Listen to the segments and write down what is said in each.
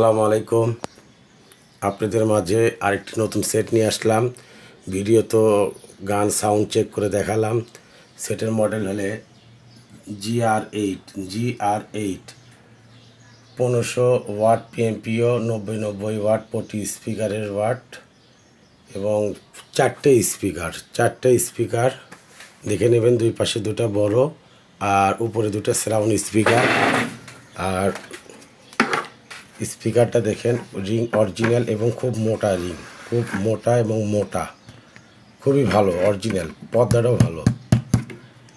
আসসালামু আলাইকুম। আপনাদের মাঝে আরেকটি নতুন সেট নিয়ে আসলাম। ভিডিও তো গান সাউন্ড চেক করে দেখালাম। সেটের মডেল হলে GR8 1500 ওয়াট PMPO 90 ওয়াট প্রতি স্পিকারের ওয়াট এবং চারটে স্পিকার দেখে নেবেন। দুই পাশে দুটা বড় আর উপরে দুটো সারাউন্ড স্পিকার। আর স্পিকারটা দেখেন, রিং অরিজিনাল এবং খুব মোটা রিং, খুব মোটা এবং মোটা, খুবই ভালো, অরিজিনাল, পর্দাটাও ভালো।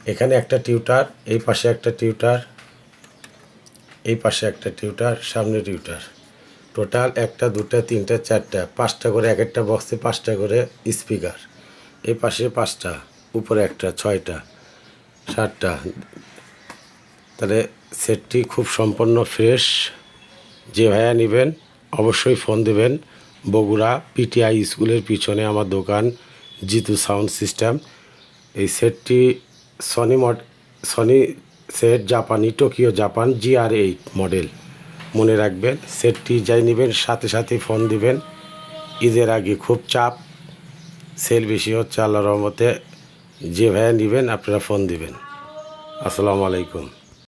এখানে একটা টিউটার, এই পাশে একটা টিউটার, এই পাশে একটা টিউটার, সামনে টিউটার। টোটাল একটা দুটা তিনটা চারটা পাঁচটা করে, এক একটা বক্সে পাঁচটা করে স্পিকার। এই পাশে পাঁচটা, উপরে একটা, ছয়টা, সাতটা। তাহলে সেটটি খুব সম্পূর্ণ ফ্রেশ। যে ভাইয়া নেবেন অবশ্যই ফোন দেবেন। বগুড়া PTI স্কুলের পিছনে আমার দোকান, জিতু সাউন্ড সিস্টেম। এই সেটটি সনি সেট, জাপানি, টোকিও জাপান, GR8 মডেল। মনে রাখবেন, সেটটি যাই নেবেন সাথে সাথে ফোন দিবেন। ঈদের আগে খুব চাপ, সেল বেশি হচ্ছে আল্লাহর রহমতে। যে ভাইয়া নেবেন আপনারা ফোন দিবেন। আসসালামু আলাইকুম।